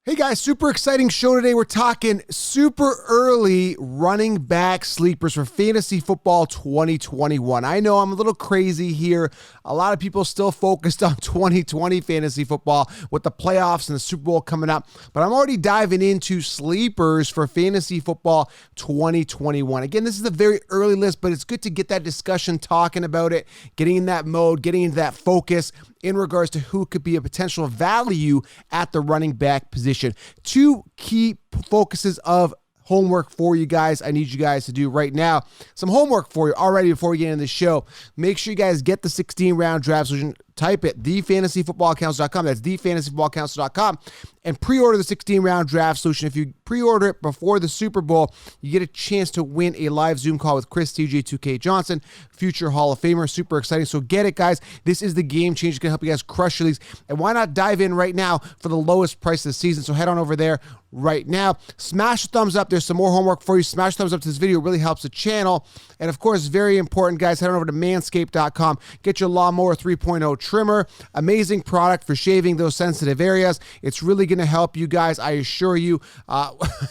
Hey guys, super exciting show today. We're talking super early running back sleepers for fantasy football 2021. I know I'm a little crazy here. A lot of people still focused on 2020 fantasy football with the playoffs and the Super Bowl coming up, but I'm already diving into sleepers for fantasy football 2021. Again, this is a very early list, but it's good to get that discussion talking about it, getting in that mode, getting into that focus in regards to who could be a potential value at the running back position. Two key focuses of homework for you guys. I need you guys to do right now. Some homework for you already before we get into the show. Make sure you guys get the 16-round draft solution. Type it, thefantasyfootballcounselor.com. That's thefantasyfootballcounselor.com. And pre-order the 16-round draft solution. If you pre-order it before the Super Bowl, you get a chance to win a live Zoom call with Chris TJ2K Johnson, future Hall of Famer. Super exciting. So get it, guys. This is the game changer. It's going to help you guys crush your leagues. And why not dive in right now for the lowest price of the season? So head on over there right now. Smash a thumbs up. There's some more homework for you. Smash thumbs up to this video. It really helps the channel. And of course, very important, guys, head on over to manscaped.com. Get your Lawnmower 3.0 trimmer. Amazing product for shaving those sensitive areas. It's really going to help you guys, I assure you.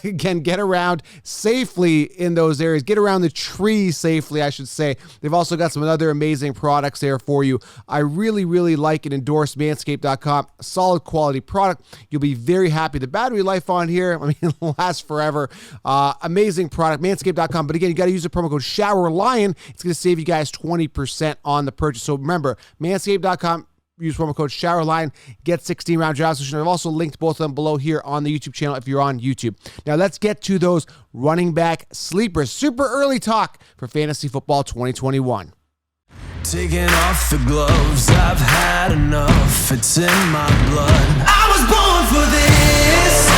Again, get around safely in those areas. Get around the tree safely, I should say. They've also got some other amazing products there for you. I really, really like and endorse manscaped.com. Solid quality product. You'll be very happy. The battery life on here, I mean, it'll last forever. Amazing product, manscaped.com. But again, you got to use the promo code ShowerLion. It's going to save you guys 20% on the purchase. So remember, manscaped.com. Use promo code ShowerLion, get 16-round draft solution. I've also linked both of them below here on the YouTube channel if you're on YouTube. Now let's get to those running back sleepers. Super early talk for fantasy football 2021. Taking off the gloves, I've had enough. It's in my blood. I was born for this.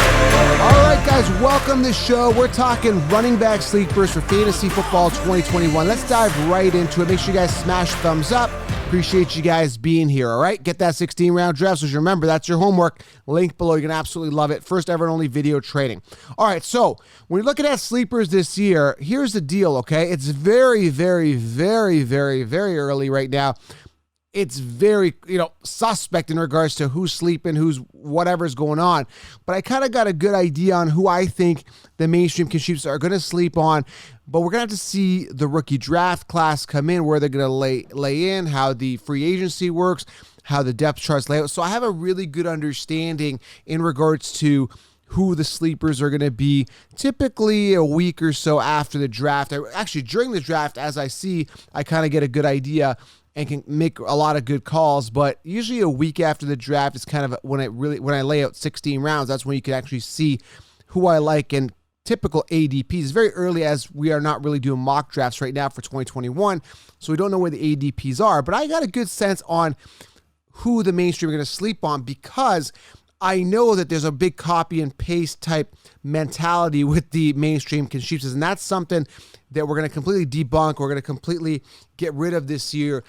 All right, guys, welcome to the show. We're talking running back sleepers for fantasy football 2021. Let's dive right into it. Make sure you guys smash thumbs up. Appreciate you guys being here, all right? Get that 16-round draft. So remember, that's your homework. Link below. You're going to absolutely love it. First ever and only video training. All right, so when you're looking at sleepers this year, here's the deal, okay? It's very, very, very, very, very early right now. It's very, suspect in regards to who's sleeping, who's whatever's going on. But I kind of got a good idea on who I think the mainstream contributors are going to sleep on. But we're going to have to see the rookie draft class come in, where they're going to lay in, how the free agency works, how the depth charts lay out. So I have a really good understanding in regards to who the sleepers are going to be typically a week or so after the draft. Actually, during the draft, as I see, I kind of get a good idea and can make a lot of good calls. But usually a week after the draft is kind of when I lay out 16 rounds, that's when you can actually see who I like. And typical ADPs is very early, as we are not really doing mock drafts right now for 2021. So we don't know where the ADPs are, but I got a good sense on who the mainstream are going to sleep on, because I know that there's a big copy and paste type mentality with the mainstream contributors, and that's something that we're going to completely debunk. We're going to completely get rid of this year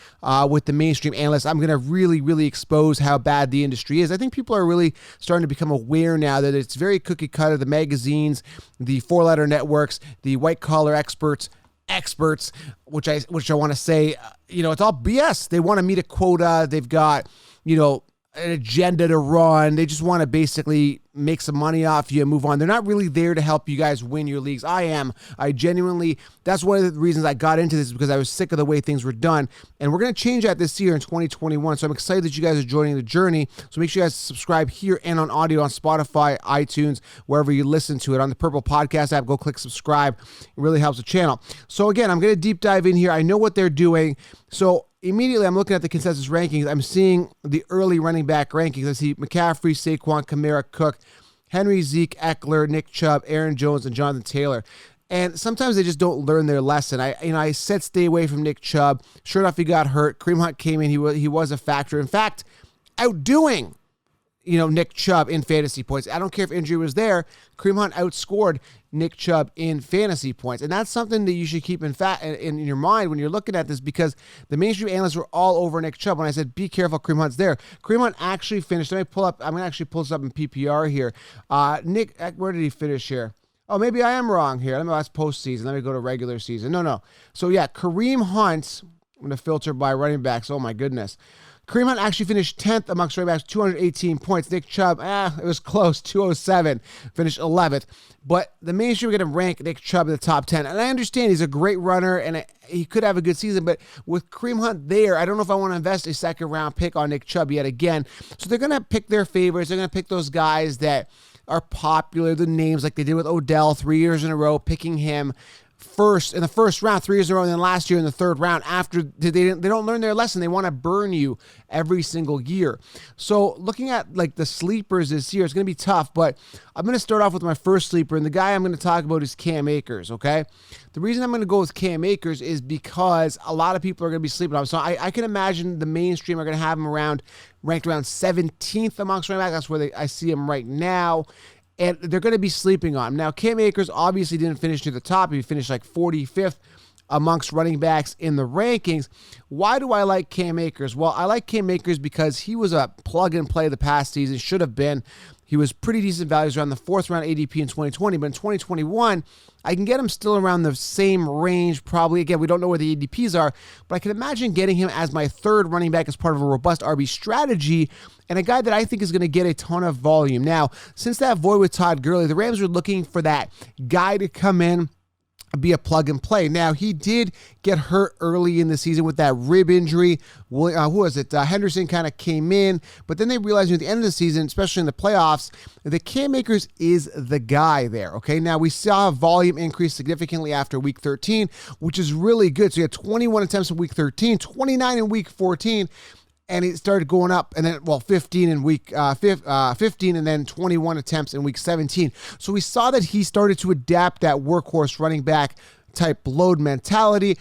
with the mainstream analysts. I'm going to really, really expose how bad the industry is. I think people are really starting to become aware now that it's very cookie cutter. The magazines, the four-letter networks, the white-collar experts, which I want to say, it's all BS. They want to meet a quota. They've got, an agenda to run. They just want to basically make some money off you and move on. They're not really there to help you guys win your leagues. I genuinely, that's one of the reasons I got into this, because I was sick of the way things were done. And we're going to change that this year in 2021. So I'm excited that you guys are joining the journey. So make sure you guys subscribe here and on audio on Spotify, iTunes, wherever you listen to it. On the Purple Podcast app, go click subscribe. It really helps the channel. So again, I'm going to deep dive in here. I know what they're doing. So immediately, I'm looking at the consensus rankings. I'm seeing the early running back rankings. I see McCaffrey, Saquon, Kamara, Cook, Henry, Zeke, Eckler, Nick Chubb, Aaron Jones, and Jonathan Taylor. And sometimes they just don't learn their lesson. I said stay away from Nick Chubb. Sure enough, he got hurt. Kareem Hunt came in. He was a factor. In fact, outdoing Nick Chubb in fantasy points. I don't care if injury was there. Kareem Hunt outscored Nick Chubb in fantasy points. And that's something that you should keep in your mind when you're looking at this, because the mainstream analysts were all over Nick Chubb when I said, be careful, Kareem Hunt's there. Kareem Hunt actually finished. I'm going to actually pull this up in PPR here. Nick, where did he finish here? Oh, maybe I am wrong here. Let me ask postseason. Let me go to regular season. No. So yeah, Kareem Hunt, I'm going to filter by running backs. Oh my goodness. Kareem Hunt actually finished 10th amongst running backs, 218 points. Nick Chubb, it was close, 207, finished 11th. But the mainstream are going to rank Nick Chubb in the top 10. And I understand he's a great runner and he could have a good season, but with Kareem Hunt there, I don't know if I want to invest a second-round pick on Nick Chubb yet again. So they're going to pick their favorites. They're going to pick those guys that are popular, the names like they did with Odell 3 years in a row, picking him first in the first round 3 years in a row, and then last year in the third round after they don't learn their lesson. They want to burn you every single year. So looking at like the sleepers this year, it's going to be tough, but I'm going to start off with my first sleeper, and the guy I'm going to talk about is Cam Akers, okay? The reason I'm going to go with Cam Akers is because a lot of people are going to be sleeping on him. So I can imagine the mainstream are going to have him ranked around 17th amongst running backs. That's where I see him right now. And they're going to be sleeping on him. Now, Cam Akers obviously didn't finish near the top. He finished like 45th amongst running backs in the rankings. Why do I like Cam Akers? Well, I like Cam Akers because he was a plug-and-play the past season. Should have been. He was pretty decent values around the 4th round ADP in 2020. But in 2021, I can get him still around the same range probably. Again, we don't know where the ADPs are, but I can imagine getting him as my third running back as part of a robust RB strategy and a guy that I think is going to get a ton of volume. Now, since that void with Todd Gurley, the Rams are looking for that guy to come in, be a plug and play. Now, he did get hurt early in the season with that rib injury. Who was it? Henderson kind of came in, but then they realized at the end of the season, especially in the playoffs, that Cam Akers is the guy there. Okay, now we saw volume increase significantly after week 13, which is really good. So you had 21 attempts in week 13, 29 in week 14, and it started going up, and then, 15 in week 15, and then 21 attempts in week 17. So we saw that he started to adapt that workhorse running back type load mentality,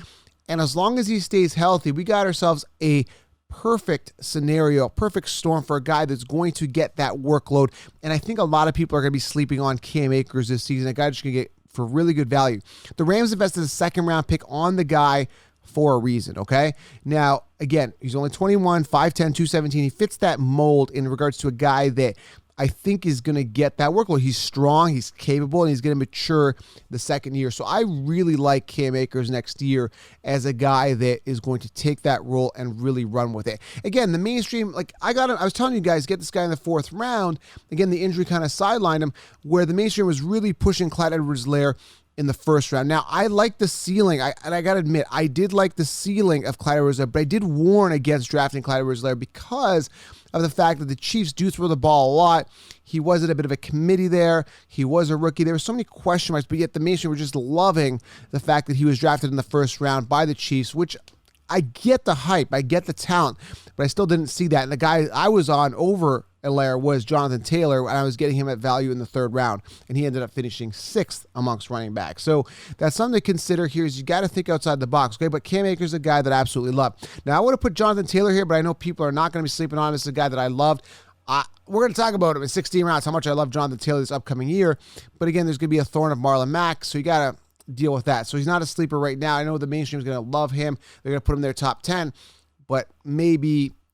and as long as he stays healthy, we got ourselves a perfect scenario, perfect storm for a guy that's going to get that workload, and I think a lot of people are going to be sleeping on Cam Akers this season, a guy that's going to get for really good value. The Rams invested a second-round pick on the guy for a reason, okay? Now, again, he's only 21, 5'10", 217. He fits that mold in regards to a guy that I think is going to get that workload. He's strong, he's capable, and he's going to mature the second year. So I really like Cam Akers next year as a guy that is going to take that role and really run with it. Again, the mainstream, I was telling you guys, get this guy in the 4th round. Again, the injury kind of sidelined him, where the mainstream was really pushing Clyde Edwards-Helaire in the 1st round. Now, I like the ceiling, and I got to admit, I did like the ceiling of Clyde Edwards-Helaire, but I did warn against drafting Clyde Edwards-Helaire because of the fact that the Chiefs do throw the ball a lot. He was at a bit of a committee there. He was a rookie. There were so many question marks, but yet the mainstream were just loving the fact that he was drafted in the 1st round by the Chiefs, which I get the hype, I get the talent, but I still didn't see that. And the guy I was on over Helaire was Jonathan Taylor, and I was getting him at value in the 3rd round, and he ended up finishing 6th amongst running backs. So that's something to consider here is you got to think outside the box, okay? But Cam Akers is a guy that I absolutely love. Now, I would have put Jonathan Taylor here, but I know people are not going to be sleeping on him. This is a guy that I loved. We're going to talk about him in 16 rounds, how much I love Jonathan Taylor this upcoming year. But again, there's going to be a thorn of Marlon Mack, so you got to deal with that. So he's not a sleeper right now. I know the mainstream is going to love him. They're going to put him in their top 10, but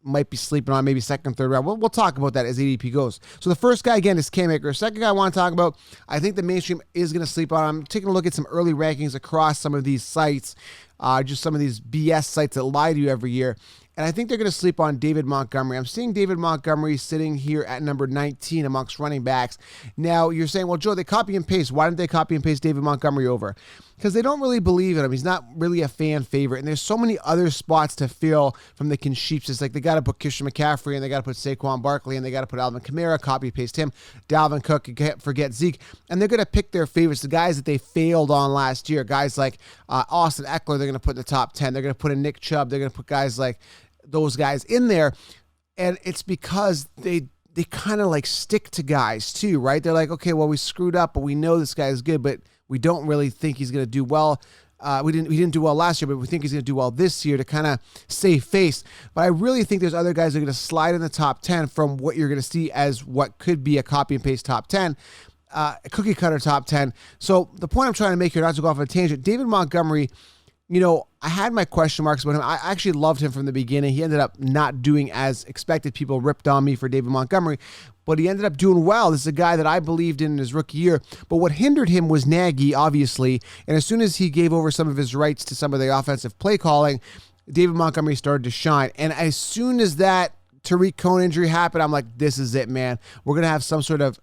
might be sleeping on maybe 2nd, 3rd round. We'll talk about that as ADP goes. So the first guy, again, is Cam Akers. Second guy I want to talk about, I think the mainstream is going to sleep on him. I'm taking a look at some early rankings across some of these sites, just some of these BS sites that lie to you every year. And I think they're going to sleep on David Montgomery. I'm seeing David Montgomery sitting here at number 19 amongst running backs. Now, you're saying, well, Joe, they copy and paste. Why didn't they copy and paste David Montgomery over? Because they don't really believe in him. He's not really a fan favorite. And there's so many other spots to fill from the Chiefs. It's like they got to put Christian McCaffrey, and they got to put Saquon Barkley, and they got to put Alvin Kamara, copy paste him, Dalvin Cook, forget Zeke. And they're going to pick their favorites, the guys that they failed on last year. Guys like Austin Eckler, they're going to put in the top 10. They're going to put in Nick Chubb. They're going to put guys like those guys in there, and it's because they kind of like stick to guys too, right? They're like, okay, well, we screwed up, but we know this guy is good, but we don't really think he's going to do well. We didn't do well last year, but we think he's going to do well this year to kind of save face. But I really think there's other guys that are going to slide in the top 10 from what you're going to see as what could be a copy and paste top 10. A cookie cutter top 10. So the point I'm trying to make here, not to go off on a tangent, David Montgomery, I had my question marks about him. I actually loved him from the beginning. He ended up not doing as expected. People ripped on me for David Montgomery, but he ended up doing well. This is a guy that I believed in his rookie year. But what hindered him was Nagy, obviously. And as soon as he gave over some of his rights to some of the offensive play calling, David Montgomery started to shine. And as soon as that Tariq Cohen injury happened, I'm like, this is it, man. We're going to have some sort of,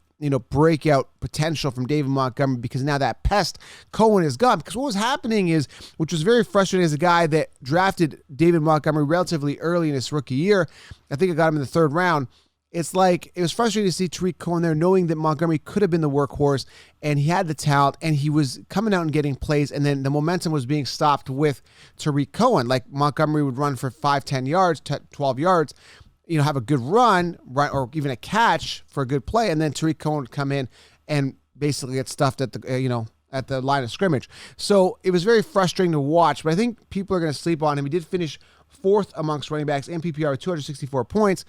breakout potential from David Montgomery, because now that pest Cohen is gone. Because what was happening is, which was very frustrating as a guy that drafted David Montgomery relatively early in his rookie year, I think I got him in the 3rd round. It's like, it was frustrating to see Tariq Cohen there, knowing that Montgomery could have been the workhorse and he had the talent and he was coming out and getting plays, and then the momentum was being stopped with Tariq Cohen. Like, Montgomery would run for 5, 10 yards, 12 yards, have a good run, or even a catch for a good play, and then Tariq Cohen would come in and basically get stuffed at the, at the line of scrimmage. So it was very frustrating to watch, but I think people are going to sleep on him. He did finish 4th amongst running backs in PPR with 264 points.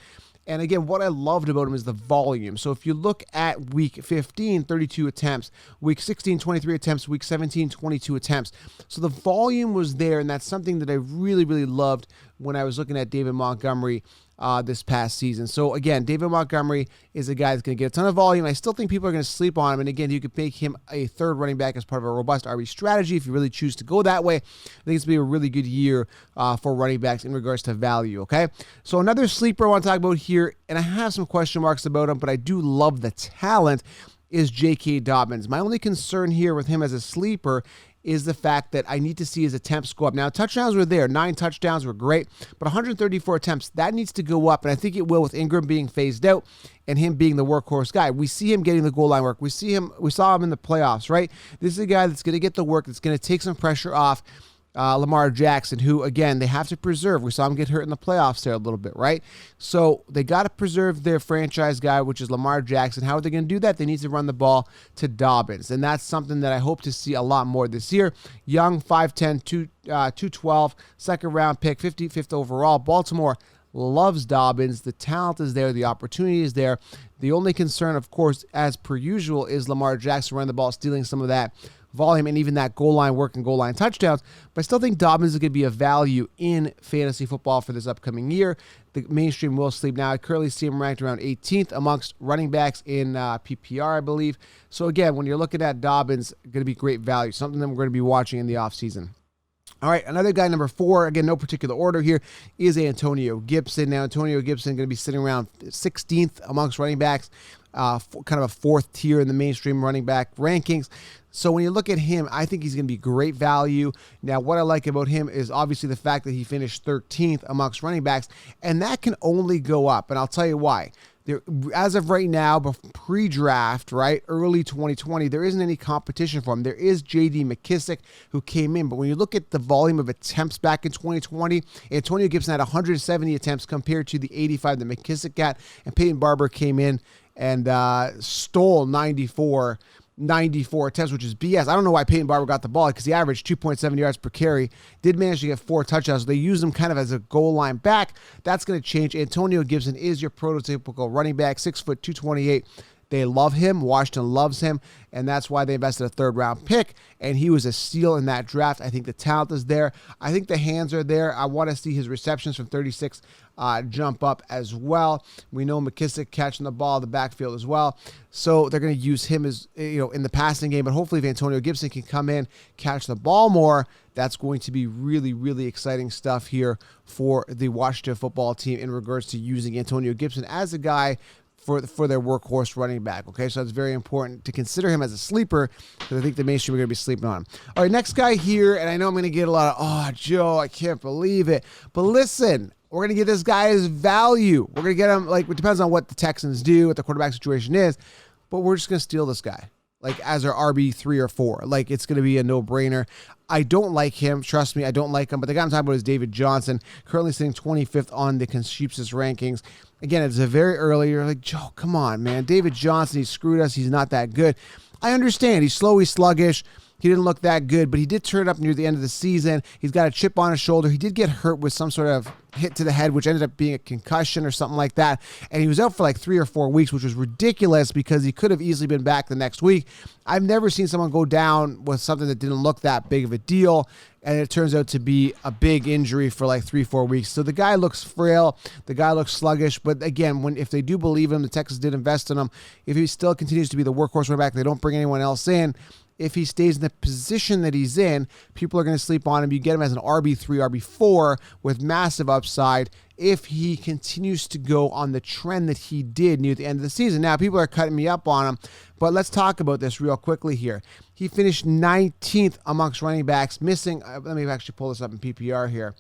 And again, what I loved about him is the volume. So if you look at week 15, 32 attempts, week 16, 23 attempts, week 17, 22 attempts. So the volume was there, and that's something that I really, really loved when I was looking at David Montgomery this past season. So again, David Montgomery is a guy that's going to get a ton of volume. I still think people are going to sleep on him. And again, you could make him a 3rd running back as part of a robust RB strategy if you really choose to go that way. I think it's going to be a really good year for running backs in regards to value, okay? So another sleeper I want to talk about here, and I have some question marks about him, but I do love the talent, is J.K. Dobbins. My only concern here with him as a sleeper is the fact that I need to see his attempts go up. Now, touchdowns were there. 9 touchdowns were great, but 134 attempts, that needs to go up, and I think it will with Ingram being phased out and him being the workhorse guy. We see him getting the goal line work. We saw him in the playoffs, right? This is a guy that's going to get the work, that's going to take some pressure off Lamar Jackson, who, again, they have to preserve. We saw him get hurt in the playoffs there a little bit, right? So they got to preserve their franchise guy, which is Lamar Jackson. How are they going to do that? They need to run the ball to Dobbins, and that's something that I hope to see a lot more this year. Young, 5'10", 212, 2nd round pick, 55th overall. Baltimore loves Dobbins. The talent is there. The opportunity is there. The only concern, of course, as per usual, is Lamar Jackson running the ball, stealing some of that volume and even that goal line work and goal line touchdowns. But I still think Dobbins is going to be a value in fantasy football for this upcoming year. The mainstream will sleep now. I currently see him ranked around 18th amongst running backs in PPR, I believe. So again, when you're looking at Dobbins, going to be great value, something that we're going to be watching in the offseason. All right, another guy, number 4, again, no particular order here, is Antonio Gibson. Now, Antonio Gibson going to be sitting around 16th amongst running backs, kind of a 4th tier in the mainstream running back rankings. So when you look at him, I think he's going to be great value. Now, what I like about him is obviously the fact that he finished 13th amongst running backs, and that can only go up, and I'll tell you why. There, as of right now, pre-draft, right, early 2020, there isn't any competition for him. There is J.D. McKissick who came in, but when you look at the volume of attempts back in 2020, Antonio Gibson had 170 attempts compared to the 85 that McKissick got, and Peyton Barber came in and stole 94 attempts, which is BS. I don't know why Peyton Barber got the ball, because he averaged 2.7 yards per carry, did manage to get 4 touchdowns. So they used him kind of as a goal line back. That's going to change. Antonio Gibson is your prototypical running back, 6 foot, 228. They love him. Washington loves him, and that's why they invested a 3rd round pick, and he was a steal in that draft. I think the talent is there. I think the hands are there. I want to see his receptions from 36 jump up as well. We know McKissick catching the ball in the backfield as well, so they're going to use him as, in the passing game, but hopefully if Antonio Gibson can come in, catch the ball more, that's going to be really, really exciting stuff here for the Washington football team in regards to using Antonio Gibson as a guy for their workhorse running back, okay? So it's very important to consider him as a sleeper, because I think the mainstream are going to be sleeping on him. All right, next guy here, and I know I'm going to get a lot of, oh, Joe, I can't believe it. But listen, we're going to get this guy his value. We're going to get him, like, it depends on what the Texans do, what the quarterback situation is, but we're just going to steal this guy, like, as our RB3 or 4. Like, it's going to be a no-brainer. I don't like him. Trust me, I don't like him. But the guy I'm talking about is David Johnson, currently sitting 25th on the Consensus rankings. Again, it's a very early. You're like, Joe, come on, man. David Johnson, he screwed us. He's not that good. I understand. He's slow. He's sluggish. He didn't look that good, but he did turn up near the end of the season. He's got a chip on his shoulder. He did get hurt with some sort of hit to the head, which ended up being a concussion or something like that. And he was out for like 3 or 4 weeks, which was ridiculous because he could have easily been back the next week. I've never seen someone go down with something that didn't look that big of a deal, and it turns out to be a big injury for like 3-4 weeks. So the guy looks frail. The guy looks sluggish. But again, if they do believe him, the Texans did invest in him. If he still continues to be the workhorse running back, they don't bring anyone else in, if he stays in the position that he's in, people are going to sleep on him. You get him as an RB3, RB4 with massive upside if he continues to go on the trend that he did near the end of the season. Now, people are cutting me up on him, but let's talk about this real quickly here. He finished 19th amongst running backs, missing, let me actually pull this up in PPR here.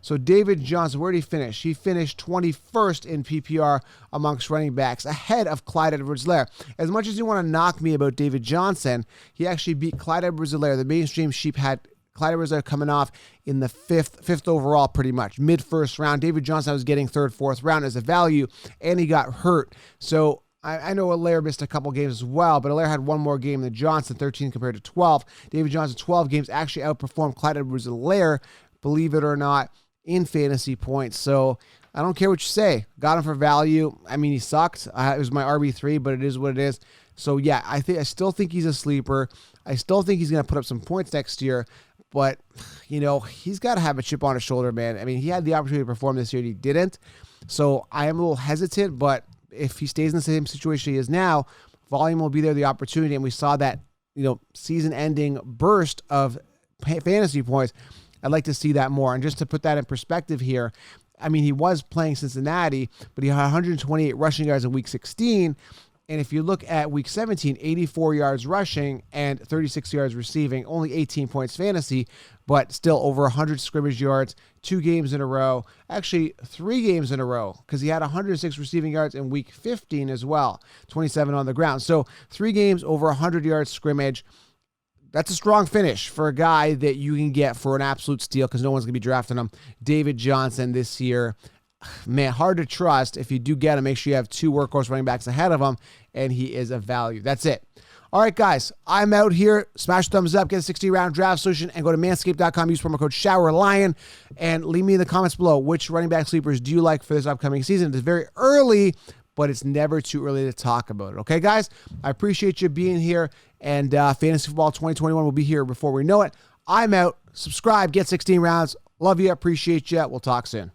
So David Johnson, where did he finish? He finished 21st in PPR amongst running backs, ahead of Clyde Edwards-Helaire. As much as you want to knock me about David Johnson, he actually beat Clyde Edwards-Helaire. The mainstream sheep had Clyde Edwards-Helaire coming off in the fifth overall, pretty much mid-first round. David Johnson was getting third, fourth round as a value, and he got hurt. So I know Helaire missed a couple games as well, but Helaire had one more game than Johnson, 13 compared to 12. David Johnson, 12 games, actually outperformed Clyde Edwards-Helaire, believe it or not, in fantasy points. So I don't care what you say. Got him for value. I mean, he sucked. It was my RB3, but it is what it is. So yeah, I still think he's a sleeper. I still think he's going to put up some points next year, but he's got to have a chip on his shoulder, man. I mean, he had the opportunity to perform this year and he didn't. So I am a little hesitant, but if he stays in the same situation he is now, volume will be there, the opportunity. And we saw that, season ending burst of fantasy points. I'd like to see that more. And just to put that in perspective here, I mean, he was playing Cincinnati, but he had 128 rushing yards in week 16. And if you look at week 17, 84 yards rushing and 36 yards receiving, only 18 points fantasy, but still over 100 scrimmage yards, 2 games in a row, actually 3 games in a row, because he had 106 receiving yards in week 15 as well, 27 on the ground. So 3 games over 100 yards scrimmage. That's a strong finish for a guy that you can get for an absolute steal because no one's going to be drafting him. David Johnson this year. Man, hard to trust. If you do get him, make sure you have 2 workhorse running backs ahead of him, and he is a value. That's it. All right, guys, I'm out here. Smash thumbs up, get a 60-round draft solution, and go to manscaped.com, use promo code ShowerLion, and leave me in the comments below which running back sleepers do you like for this upcoming season. It's very early, but it's never too early to talk about it. Okay, guys? I appreciate you being here, and Fantasy Football 2021 will be here before we know it. I'm out. Subscribe, get 16 rounds. Love you. Appreciate you. We'll talk soon.